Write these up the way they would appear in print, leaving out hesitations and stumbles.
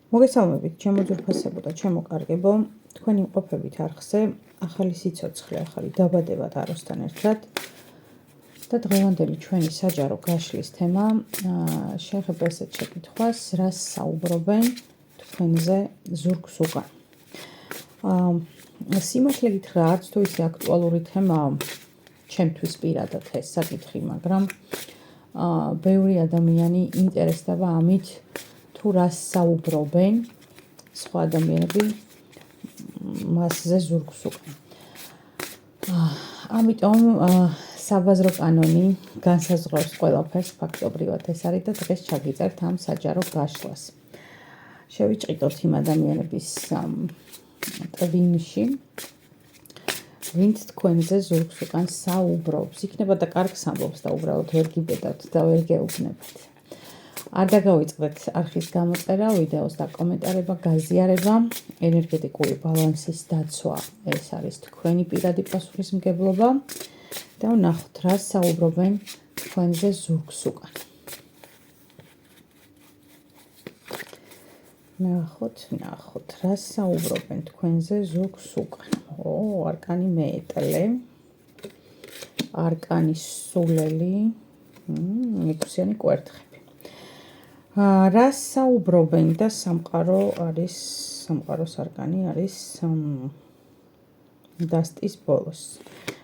მოგესალმებით, ჩემო ძვირფასებო და ჩემო კარგებო, თქვენი მყოფებით არხზე, ახალი სიცოცხლე, ახალი დაბადება აროსთან ერთად და დღევანდელი ჩვენი საჯარო გაშლის თემა შეეხება ესეთ შეკითხვას, რას საუბრობენ თქვენზე ზურგს უკან. სიმართლე გითხრა, არც თუ ისე აქტუალური თემაა ჩემთვის პირადად ეს საკითხი, მაგრამ ბევრი ადამიანი ინტერესდება ამით, თუ რას საუბრობენ სხვა ადამიანები მასზე ზურგს უკან. ამიტომ საბაზრო კანონი განსაზღვრავს ყველაფერს ფაქტობრივად ეს არის და დღეს ჩაგიწერთ ამ საჯარო გაშლას. შევიჭიდოთ იმ ადამიანების ტვინში, ვინც თქვენზე ზურგს უკან საუბრობს. იქნება და კარგს ამბობს და უბრალოდ ვერ გიბედავთ და ვერ გეუბნებათ. არ დაგავიწყდეთ არხის გამოწერა, ვიდეოს და კომენტარება, გაზიარება, ენერგეტიკული ბალანსის დაცვა, ეს არის თქვენი პირადი პასუხისმგებლობა და ვნახოთ, რას საუბრობენ თქვენზე ზურგს უკან. ნახოთ, რას საუბრობენ თქვენზე ზურგს უკან. არკანი მეეტლე, არკანი სულელი, ექვსიანი კვერთხები. რას საუბრობენ და სამყაროს არკანი არის დასტის ბოლოს.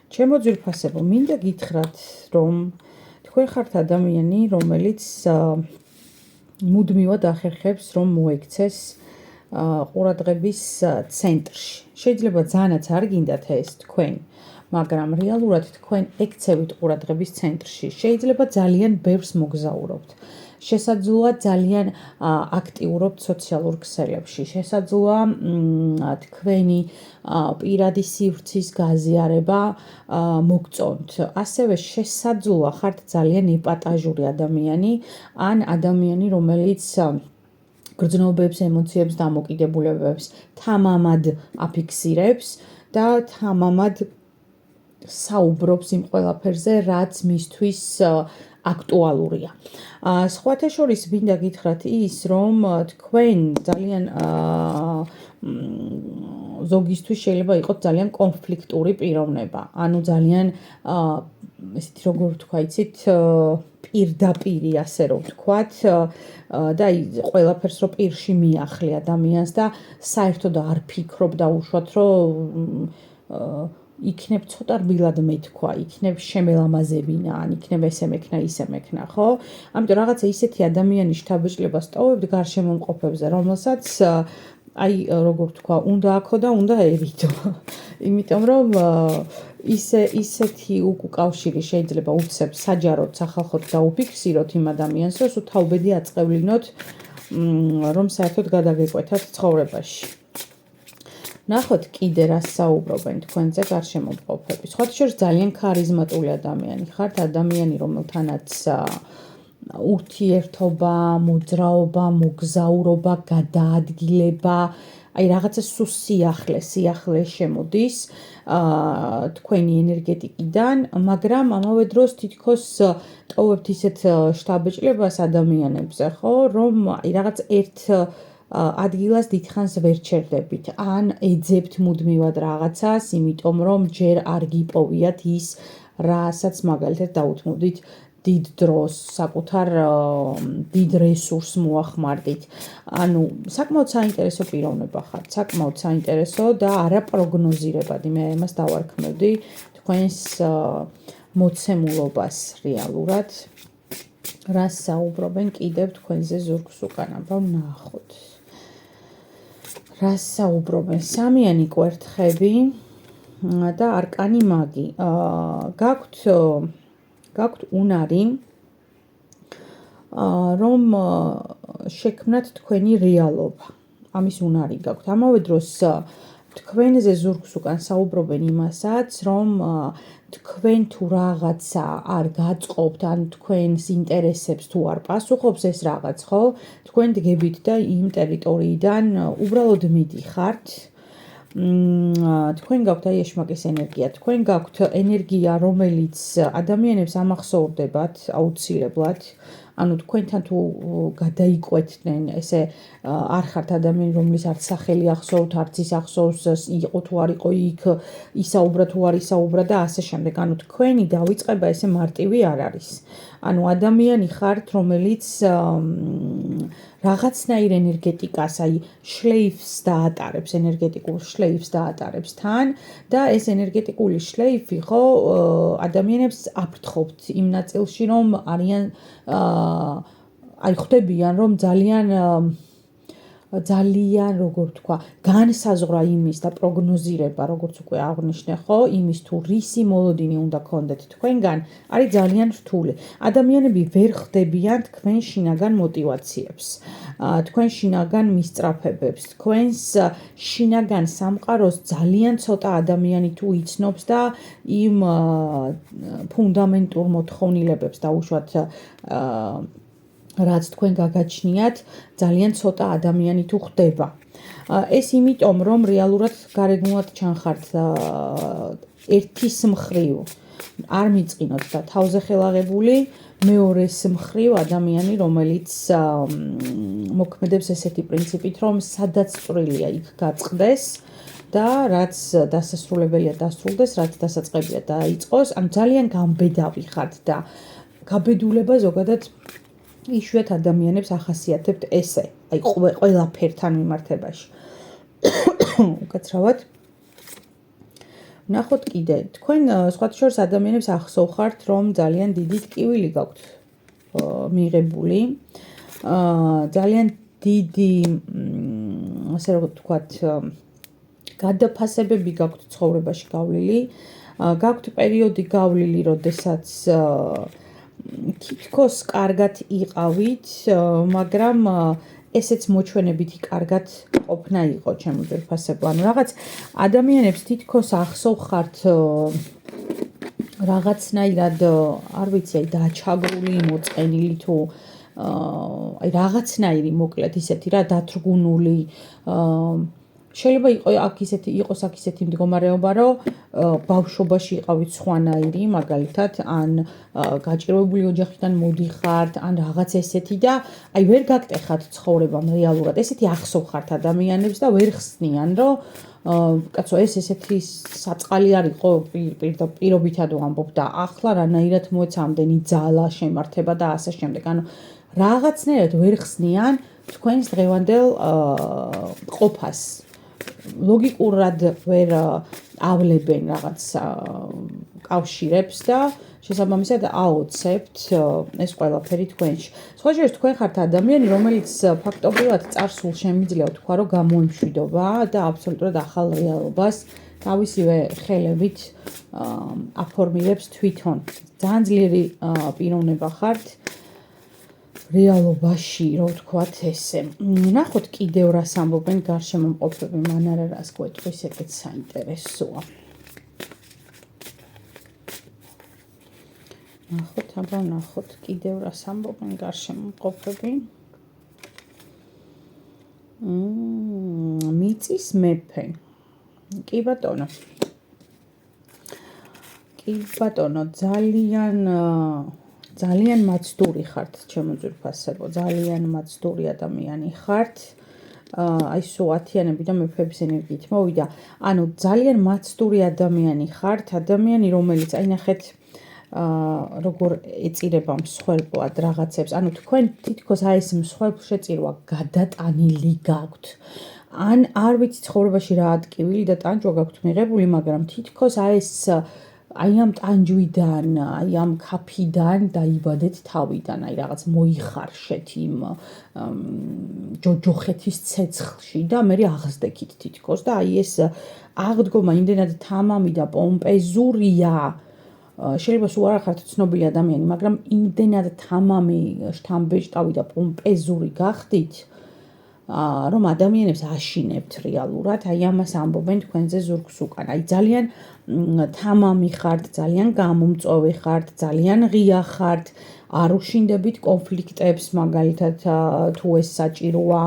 ჩემო ძვირფასებო, მინდა გითხრათ, რომ თქვენ ხართ ადამიანი, რომელიც მუდმივად ახერხებს, რომ მოექცეს ყურადღების ცენტრში. შეიძლება ძალიანაც არ გინდათ ეს თქვენ, მაგრამ რეალურად თქვენ ექცევით ყურადღების ცენტრში. შეიძლება ძალიან ბევრს მოგზაურობთ. შესაძლოა ძალიან აქტიურობთ სოციალურ ქსელებში. შესაძლოა თქვენი პირადი სივრცის გაზიარება მოგწონთ. ასევე შესაძლოა ხართ ძალიან ეპატაჟური ადამიანი, ან ადამიანი, რომელიც გრძნობებს, ემოციებს, დამოკიდებულებებს თამამად აფიქსირებს და თამამად საუბრობს იმ ყველაფერზე, რაც მისთვის აქტუალურია. სხვათა შორის მინდა გითხრათ ის, რომ თქვენ ძალიან ზოგისთვის შეიძლება იყოს ძალიან კონფლიქტური პიროვნება. ანუ ძალიან ესეთი როგორ ვთქვა, იცით, პირდაპირი, ასე რომ ვთქვათ, და ყველაფერს რო პირში მიახლე ადამიანს და საერთოდ არ ფიქრობ და უშუალოდ რომ იქნებ ცოტა რბილად მეთქვა, იქნებ შემელამაზებინა, ან იქნებ ესე მექნა, ისე მექნა, ხო? ამიტომ რაღაცა ისეთი ადამიანი შთაბეჭდილებას ტოვებთ გარშემო მყოფებზე, რომელსაც როგორ ვთქვა, უნდა აქო და უნდა ერიჯო. იმიტომ რომ ისეთი უკავშირი შეიძლება უცებ საჯაროდ სახალხოდ დაუფიქსიროთ იმ ადამიანს, რომ სულ თავბედი აწევლინოთ, რომ საერთოდ გადაგეკვეთათ ცხოვრებაში. ნახოთ კიდე რას საუბრობენ თქვენზე გარშემო მყოფები. სხვათა შორის ძალიან ქარიზმატული ადამიანი ხართ, ადამიანი, რომელთანაც ურთიერთობა, მოძრაობა, მოგზაურობა, გადაადგილება, რაღაცა სულ სიახლე შემოდის თქვენი ენერგეტიკიდან, მაგრამ ამავე დროს თითქოს ტოვებთ ისეთ შთაბეჭდილებას ადამიანებზე, ხო, რომ რაღაც ერთ ადგილას დიდხანს ვერ ჩერდებით, ან ეძებთ მუდმივად რაღაცას, იმიტომ რომ ჯერ არ გიპოვიათ ის, რასაც მაგალითად დაუთმობდით დიდ დროს, საკუთარ დიდ რესურსს მოახმარდით. ანუ საკმაოდ საინტერესო პიროვნება ხართ, საკმაოდ საინტერესო და არაპროგნოზირებადი. მე ამას დავარქმევდი თქვენს მოცემულობას რეალურად. რას საუბრობენ კიდევ თქვენზე ზურგს უკან, აბა ვნახოთ. რას საუბრობენ? სამიანი კვერთხები და არკანი მაგი. გაქვთ უნარი, რომ შექმნათ თქვენი რეალობა. ამის უნარი გაქვთ. ამავე დროს თქვენზე ზურგს უკან საუბრობენ იმასაც, რომ თქვენ თუ რაღაცა არ გაწყობთ, ან თქვენს ინტერესებს თუ არ პასუხობს ეს რაღაც, ხო? თქვენ დგებით და იმ ტერიტორიიდან უბრალოდ მიდიხართ. თქვენ გაქვთ აი ეშმაკის ენერგია, თქვენ გაქვთ ენერგია, რომელიც ადამიანებს ამახსოვრდებათ აუცილებლად, ანუ თქვენთან თუ გადაიკვეთდნენ, ესე არ ხართ ადამიანი, რომლის არც სახელი ახსოვთ, არც ის ახსოვს, იყო თუ არ იყო იქ, ისაუბრა თუ არ ისაუბრა და ასე შემდეგ. ანუ თქვენი დავიწყება ესე მარტივი არ არის. ანუ ადამიანი ხართ, რომელიც რაღაცნაირ ენერგეტიკას, აი შლეიფს დაატარებს, ენერგეტიკულ შლეიფს დაატარებს თან და ეს ენერგეტიკული შლეიფი ხო ადამიანებს აფრთხობთ იმ ნაწილში, რომ არიან აი ხვდებიან, რომ ძალიან როგორ თქვა, განსაზღვრა იმის და პროგნოზირება, როგორც უკვე აღნიშნე, ხო, იმის თუ რისი მოლოდინი უნდა გქონდეთ თქვენგან, არის ძალიან რთული. ადამიანები ვერ ხვდებიან თქვენ შინაგან мотивაციებს, თქვენ შინაგან მისწრაფებებს, თქვენს შინაგან სამყაროს ძალიან ცოტა ადამიანი თუ იცნობს და იმ ფუნდამენტურ მოთხოვნილებებს დაუშვათ რაც თქვენ გაგაჩნიათ, ძალიან ცოტა ადამიანი თუ ხვდება. ეს იმიტომ, რომ რეალურად გარეგნულად ჩანხართ ერთის მხრივ არ მიწყინოთ და თავზე ხელაღებული, მეორეს მხრივ ადამიანი, რომელიც მოქმედებს ესეთი პრინციპით, რომ სადაც წვრილია იქ გაწყდეს და რაც დასასრულებელია დასრულდეს, რაც დასაწყებია დაიწყოს, ან ძალიან გამბედავი ხართ და გაბედულება ზოგადად იშვიათ ადამიანებს ახასიათებთ ესე, აი ყველაფერთან მიმართებაში. უკაცრავად ნახოთ კიდე, თქვენ სხვათა შორის ადამიანებს ახსოვხართ, რომ ძალიან დიდი ტკივილი გაქვთ მიღებული, ძალიან დიდი, ასე რომ ვთქვათ, გადაფასებები გაქვთ ცხოვრებაში გავლილი, გაქვთ პერიოდი გავლილი, როდესაც თითქოს კარგად იყავით, მაგრამ ესეც მოჩვენებითი კარგად ყოფნა იყო ჩემო ძვირფასებო. ანუ რაღაც ადამიანებს თითქოს ახსოვხართ რაღაცნაირად, არ ვიცი, აი დაჩაგრული, მოწყენილი თუ აი რაღაცნაირი მოკლედ ისეთი რა დათრგუნული შეიძლება იყოს აქ ისეთი მდგომარეობა, რომ ბავშვობაში იყავით სხვანაირი, მაგალითად, ან გაჭირვებული ოჯახიდან მოდიხართ, ან რაღაც ესეთი და აი ვერ გაგტეხათ ცხოვრებამ რეალურად. ესეთი ახსოვხართ ადამიანებს და ვერ ხსნიან, რომ კაცო, ეს ესეთი საწყალი არ იყო პირობითად ვამბობ და ახლა რანაირად მოეცა ამდენი ძალა, შემართება და ასე შემდეგ. ანუ რაღაცნაირად ვერ ხსნიან თქვენს დღევანდელ ყოფას. ლოგიკურად ვერ ავლებენ რაღაც კავშირებს და შესაბამისად აოცებთ ეს ყველაფერი თქვენში. სხვა შორის თქვენ ხართ ადამიანი, რომელიც ფაქტობრივად წარსულ შემიძლია ვთქვა, რომ გამოემშვიდობა და აბსოლუტურად ახალ რეალობას თავისივე ხელებით აფორმირებს თვითონ. ძალიან ძლიერი პიროვნება ხართ რეალობაში, რო ვთქვათ ესე. ნახოთ კიდევ რას ამბობენ გარშემო მყოფები, მან არა რას გვეტყვის, ეგეც საინტერესოა. ნახოთ კიდევ რას ამბობენ გარშემო მყოფები. მიწის მეფე. კი ბატონო. ძალიან მაცდური ხართ, ჩემო ძვირფასებო, ძალიან მაცდური ადამიანი ხართ. აი სულ ათიანები და მეფეების ენერგიით მოვიდა. ანუ ძალიან მაცდური ადამიანი ხართ, ადამიანი, რომელიც აი ნახეთ როგორ ეწირება მსხვერპლად რაღაცებს. ანუ თქვენ თითქოს აი ეს მსხვერპლშეწირვა გადატანილი გაქვთ. ან არ ვიცი ცხოვრებაში რა ტკივილი და ტანჯვა გაქვთ მიღებული, მაგრამ თითქოს აი ეს აი ამ ტანჯვიდან, აი ამ ქაფიდან დაიბადეთ თავიდან, აი რაღაც მოიხარშეთ იმ ჯოჯოხეთის ცეცხლში და მე აღსდექით თითქოს და აი ეს აღდგომა იმდენად თამამი და პომპეზურია, შეიძლება სულ არ ხართ ცნობილი ადამიანი, მაგრამ იმდენად თამამი, შთამბეჭდავი და პომპეზური გახდით, რომ ადამიანებს აშინებთ რეალურად, აი ამას ამბობენ თქვენზე ზურგს უკან. აი ძალიან თამამი ხართ, ძალიან გამომწვევი ხართ, ძალიან ღია ხართ, არ უშინდებით კონფლიქტებს, მაგალითად თუ ეს საჭიროა,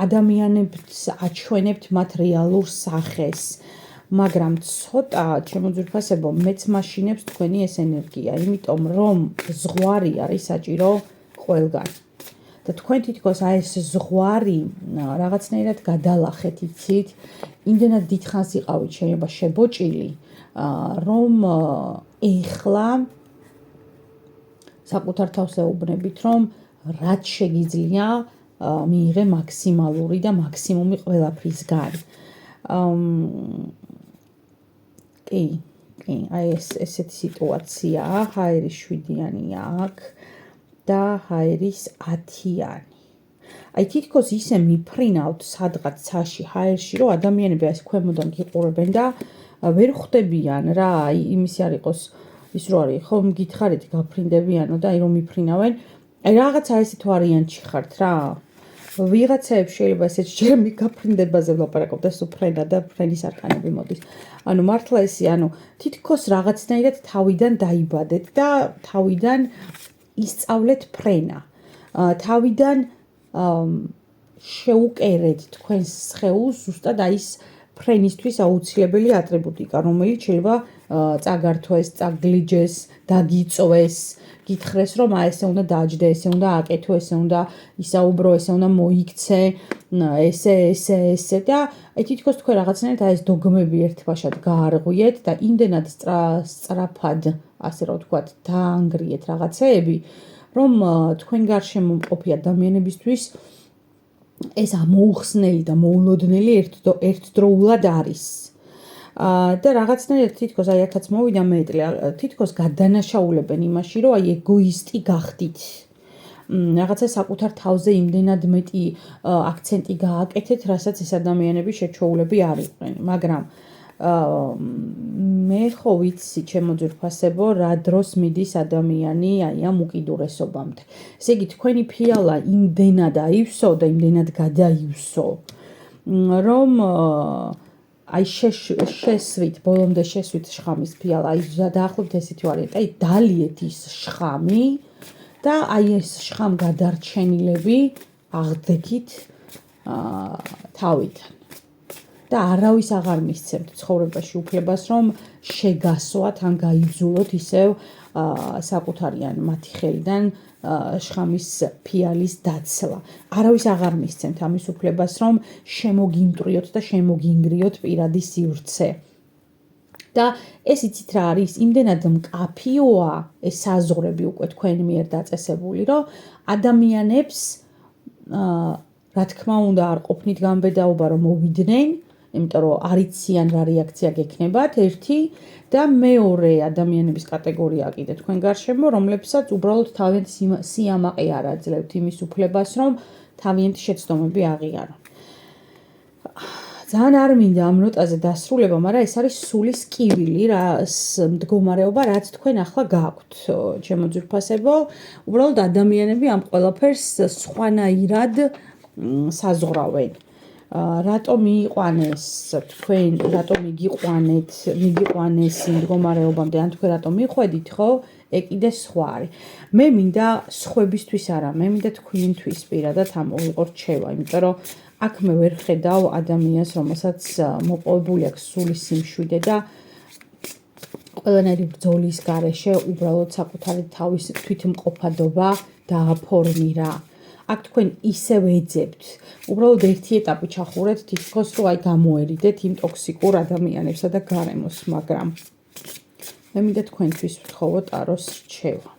ადამიანებს აჩვენებთ მათ რეალურ სახეს. მაგრამ ცოტა, ჩემო ძვირფასებო, მეც მაშინებს თქვენი ეს ენერგია, იმიტომ რომ ზღვარი არის საჭირო ყველგან. და თქვენ თითქოს აი ეს ზღვარი რაღაცნაირად გადალახეთ, იცით? იმდენად დიდხანს იყავით შეიძლება შებოჭილი, რომ ეხლა საკუთარ თავს ეუბნებით, რომ რაც შეგიძლია მიიღე მაქსიმალური და მაქსიმუმი ყველაფრისგან. კი, აი ესეთი სიტუაციაა, ჰაერის 7-იანია აქ და ჰაერის 10-იანი. აი თითქოს ისე მიფრინავთ სადღაც ცაში ჰაერში, რომ ადამიანები ასე ქვემოდან გიყურებენ და ვერ ხვდებიან რა, აი იმისი არ იყოს ის რო არის, ხომ გითხარით გაფრინდებიანო და აი რომ მიფრინავენ, აი რაღაცა ესეთ ვარიანტში ხართ რა. ვიღაცაებს შეიძლება ესეც ჯერ მიგაფრინდებაზე ვლაპარაკობ და სულ ფრენა და ფრენის არქანები მოდის. ანუ მართლა ესე, ანუ თითქოს რაღაცნაირად თავიდან დაიბადეთ და თავიდან ისწავლეთ ფრენა. თავიდან შეუკერეთ თქვენს სხეულს ზუსტად აი ეს ფრენისთვის აუცილებელი ატრიბუტიკა, რომელიც შეიძლება წაგართვეს, წაგლიჯეს, დაგიწვეს, გითხრეს რომ აი ესე უნდა დაჯდე, ესე უნდა აკეთო, ესე უნდა ისაუბრო, ესე უნდა მოიქცე, ესე და აი თითქოს თქვენ რაღაცნაირად აი ეს დოგმები ერთბაშად გაარღვიეთ და იმდენად სწრაფად, ასე რომ ვთქვათ, დაანგრიეთ რაღაცეები, რომ თქვენ გარშემო მყოფი ადამიანებისთვის ეს ამოუხსნელი და მოულოდნელი ერთდროულად არის. და რაღაცნაირად თითქოს აი აქაც მოვიდა მეტლი, თითქოს გადანაშაულებენ იმაში, რომ აი ეგოისტი გახდით. რაღაცა საკუთარ თავზე იმდენად მეტი აქცენტი გააკეთეთ, რასაც ეს ადამიანები შეჩოულები არ იყვნენ, მაგრამ მე ხო ვიცი, ჩემო ძვირფასებო, რა დროს მიდის ადამიანი აი ამ უკიდურესობამდე. ესე იგი, თქვენი ფიალა იმდენად აივსო და იმდენად გადაივსო, რომ აი შესვით, ბოლომდე შესვით შხამის ფიალა, აი დაახლოებით ესეთი ვარიანტი, აი დალიეთ ის შხამი და აი ეს შხამგადარჩენილები აღდგით თავიდან. და არავის აღარ მისცემთ ცხოვრებაში უფლებას, რომ შეგასვათ ან გაიძულოთ ისევ საკუთარი ან მათი ხელიდან შხამის ფიალის დაცვა. არავის აღარ მისცემთ ამის უფლებას, რომ შემოგიმტრიოთ და შემოგინგრიოთ პირადი სივრცე. და ეს იცით რა არის, იმდენად მკაფიოა ეს საზღვრები უკვე თქვენ მიერ დაწესებული, რომ ადამიანებს რა თქმა უნდა არ ყოფნით გამბედაობა რომ მოვიდნენ, იმიტომ რომ არ იციან რა რეაქცია გექნებათ, ერთი და მეორე ადამიანების კატეგორია კიდე თქვენ გარშემო, რომლებსაც უბრალოდ თავიანთ სიამაყე არ აძლევთ იმის უფლებას, რომ თავიანთი შეცდომები აღიარონ. ძალიან არ მინდა ამ ნოტაზე დასრულება, მაგრამ ეს არის სულის კივილი, რას მდგომარეობა, რაც თქვენ ახლა გაქვთ, ჩემო ძვირფასებო, უბრალოდ ადამიანები ამ ყველაფერს სხვანაირად საზღვრავენ. რატომ მიიყვანეს თქვენ, რატომ მიგიყვანეს მდგომარეობამდე, ან თქვენ რატომ მიხვედით, ხო? კიდე სხვა არის. მე მინდა სხვებისთვის არა, მე მინდა თქვენთვის პირადად ამ ვიყო რჩევა, იმიტომ რომ აქ მე ვერ ხედავ ადამიანს, რომელსაც მოპოვებული აქვს სული სიმშვიდე და ყველანაირი ბრძოლის გარეშე უბრალოდ საკუთარი თავის თვითმყოფადობა დააფორმირა. აქ თქვენ ისევ ეძებთ, უბრალოდ ერთი ეტაპი ჩახურეთ, თითქოს რომ აი გამოერიდეთ იმ ტოქსიკურ ადამიანებსა და გარემოს, მაგრამ მე მინდა თქვენთვის ვთხოვო ტაროს რჩევა.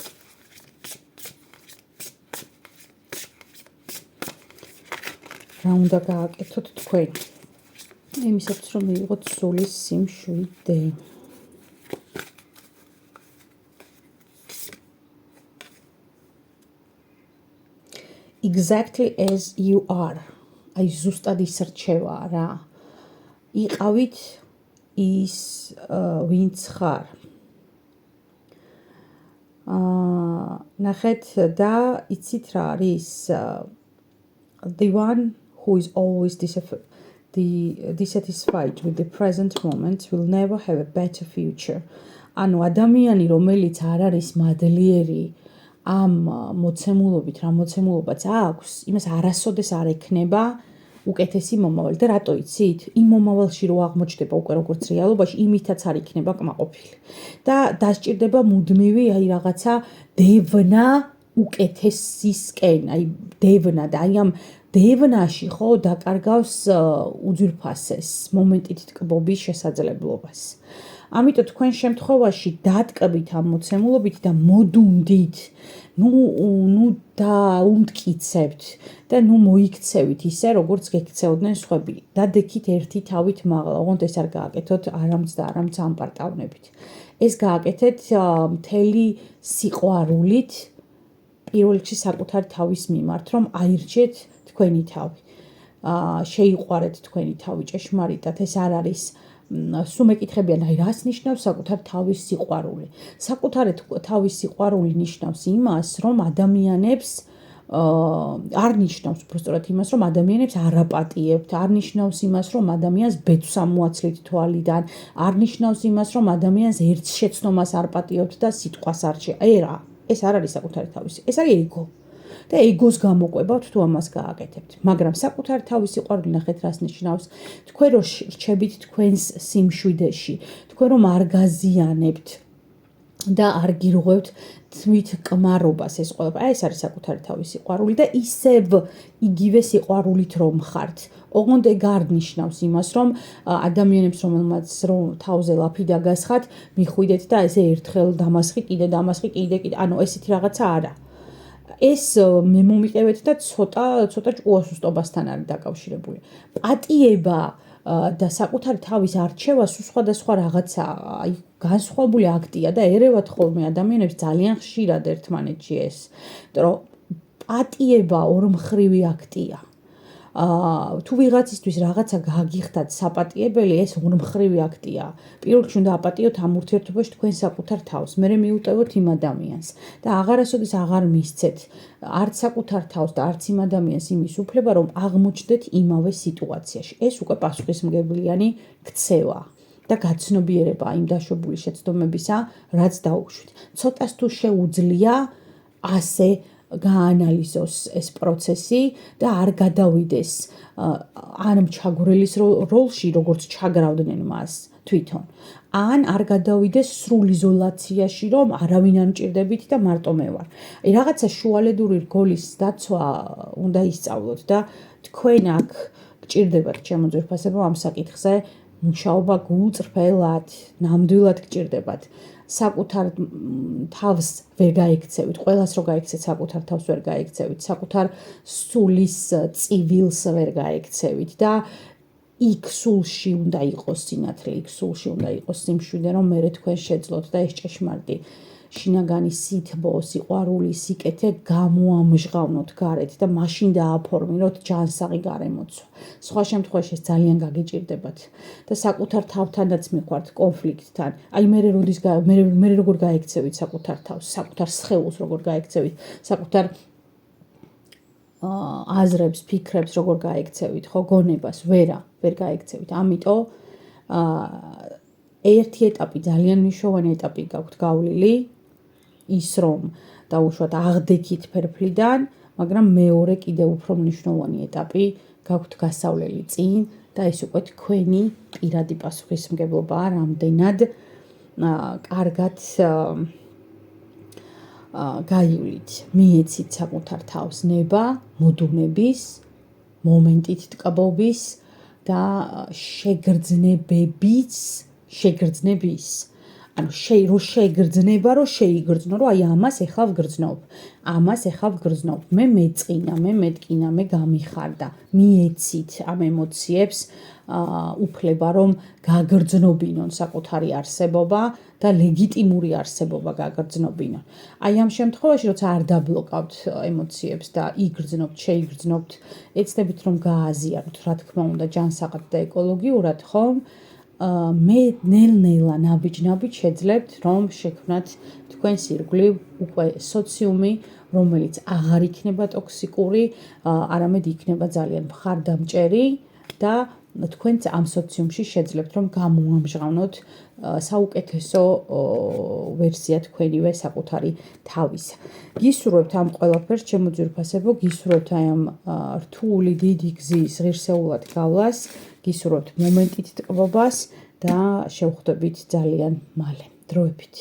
რა უნდა გააკეთოთ თქვენ? იმისათვის რომ მიიღოთ სულის სიმშვიდე. Exactly as you are. აი ზუსტად ის რჩევაა რა. იყავით ის ვინც ხარ. ნახეთ და იცით რა არის the one who is always dissatisfied with the present moment will never have a better future. ანუ ადამიანი, რომელიც არ არის მადლიერი ამ მოცემულობით, რა მოცემულობაც აქვს, იმას არასოდეს არ ექნება უკეთესი მომავალი და რატო იცით? იმ მომავალში რო აღმოჩნდება უკვე როგორც რეალობაში, იმითაც არ იქნება კმაყოფილი. და დასჭირდება მუდმივი აი რაღაცა დევნა უკეთესისკენ, აი დევნა და აი ამ დევნაში ხო დაკარგავს უძვირფასეს მომენტით ტკბობის შესაძლებლობას. ამიტომ თქვენ შემთხვევაში დატკბით ამ მოცემულობით და მოდუნდით, ნუ დაუმტკიცებთ და ნუ მოიქცევით ისე, როგორც გექცეოდნენ სხვები. დადექით ერთი თავით მაღლა, ოღონდ ეს არ გააკეთოთ არამც და არამც ამპარტავნებით. ეს გააკეთეთ მთელი სიყვარულით, პირველ რიგში საკუთარი თავის მიმართ, რომ აირჩიეთ თქვენი თავი. შეიყვარეთ თქვენი თავი ჭეშმარიტად, ეს არ არის სულ მეკითხებიან, აი რას ნიშნავს საკუთარ თავის სიყვარული. საკუთარი თავის სიყვარული ნიშნავს იმას, რომ ადამიანებს არ ნიშნავს უბრალოდ იმას, რომ ადამიანებს არ აპატიებთ, არ ნიშნავს იმას, რომ ადამიანს ბედს ამოაცლით თვალიდან, არ ნიშნავს იმას, რომ ადამიანს ერთ შეცდომას არ პატიებთ და სიტყვას არ შეერა. ეს არ არის საკუთარი თავის, ეს არის ეგო. და ეგოს გამოყვებავთ თუ ამას გააკეთებთ. მაგრამ საკუთარი თავის სიყვარული ნახეთ რას ნიშნავს. თქვენ რო რჩებით თქვენს სიმშვიდეში, თქვენ რომ არ გაზიანებთ და არ გირღვევთ თვით კმარობას ეს ყველაფერი. ეს არის საკუთარი თავის სიყვარული და ისევ იგივე სიყვარულით რომ ხართ. ოღონდ ეგ არ ნიშნავს იმას, რომ ადამიანებს რომელმაც რომ თავზე ლაფი დაგასხათ, მიხვიდეთ და ესე ერთხელ დამასხი, კიდე დამასხი, კიდე. ანუ ესეთი რაღაცა არა. ეს მე მომიყევეთ და ცოტა ჭკუასუსტობასთან არის დაკავშირებული. პატიება და საკუთარი თავის არჩევა სხვადასხვა რაღაცა, აი განსხვავებული აქტია და ერევათ ხოლმე ადამიანებს ძალიან ხშირად ერთმანეთში ეს. იმიტომ რომ პატიება ორმხრივი აქტია. თუ ვიღაცისთვის რაღაცა გაგიხდათ საპატიებელი, ეს ორმხრივი აქტია. პირველ რიგში უნდა აპატიოთ ამ ურთიერთობაში თქვენ საკუთარ თავს, მერე მიუტევოთ იმ ადამიანს და აღარასოდეს აღარ მისცეთ არც საკუთარ თავს და არც იმ ადამიანს იმის უფლება, რომ აღმოჩნდეთ იმავე სიტუაციაში. ეს უკვე პასუხისმგებლიანი ქცევა და გაცნობიერება იმ დაშვებული შეცდომებისა, რაც დაუშვით. ცოტას თუ შეუძლია ასე გაანალიზოს ეს პროცესი და არ გადავიდეს ან ჩაგვრელის როლში, როგორც ჩაგრავდნენ მას თვითონ, ან არ გადავიდეს სრულ იზოლაციაში, რომ არავინ არ მჭირდებით და მარტო მე ვარ. აი რაღაცა შუალედური რგოლის დაცვა უნდა ისწავლოთ და თქვენ აქ გჭირდებათ ჩემო ძვირფასებო ამ საკითხზე მუშაობა გულწრფელად, ნამდვილად გჭირდებათ. საკუთარ თავს ვერ გაიქცევით, ყველას რო გაიქცეთ, საკუთარ თავს ვერ გაიქცევით, საკუთარ სულის წივილს ვერ გაიქცევით და იქ სულში უნდა იყოს სინათლე, იქ სულში უნდა იყოს სიმშვიდე, რომ მერე თქვენ შეძლოთ და ეს ჭეშმარიტი შინაგანი სითბო, სიყვარული, სიკეთე გამოამჟღავნოთ გარეთ და მაშინ დააფორმიროთ ჯანსაღი გარემოცვა. სხვა შემთხვევაში ეს ძალიან გაგიჭირდებათ და საკუთარ თავთანაც მიყვართ კონფლიქტთან. აი მე როგორ გაიქცევით საკუთარ თავს, საკუთარ სხეულს როგორ გაიქცევით, საკუთარ აზრებს, ფიქრებს როგორ გაიქცევით, ხო გონებას ვერ გაიქცევით. ამიტომ ერთი ეტაპი ძალიან მნიშვნელოვანი ეტაპი გაქვთ გავლილი, ის რომ დაუშვათ აღდექით ფერფლიდან, მაგრამ მეორე კიდევ უფრო მნიშვნელოვანი ეტაპი გაქვთ გასავლელი წინ და ეს უკვე თქვენი პირადი პასუხისმგებლობაა, რამდენად კარგად გაივლით, მიეცით საკუთარ თავს ნება, მოდუნების, მომენტით ტკბობის და შეგრძნების. ანუ რო შეგრძნება, რო შეიგრძნო, რომ აი ამას ეხლა ვგრძნობ. მე მეწყინა, მე მეტკინა, მე გამიხარდა. მიეცით ამ ემოციებს უფლება, რომ გაგრძნობინონ საკუთარი არსებობა და ლეგიტიმური არსებობა გაგრძნობინონ. აი ამ შემთხვევაში, როცა არ დაბლოკავთ ემოციებს და იგრძნობთ, შეიგრძნობთ, ეცდებით რომ გააზიაროთ, რა თქმა უნდა, ჯანსაღად და ეკოლოგიურად, ხომ? მე ნელ-ნელა ნაბიჯ-ნაბიჯ შეძლებთ, რომ შექმნათ თქვენს ირგვლივ უკვე სოციუმი, რომელიც აღარ იქნება ტოქსიკური, არამედ იქნება ძალიან მხარდამჭერი და თქვენც ამ სოციუმში შეძლებთ, რომ გამოამჟღავნოთ საუკეთესო ვერსია თქვენივე საკუთარი თავისა. გისურვებთ ამ ყველაფერს, ჩემო ძვირფასებო, გისურვებთ აი ამ რთული დიდი გზის ღირსეულად გავლას, გისურვებთ მომენტით ტკბობას და შევხვდებით ძალიან მალე. დროებით.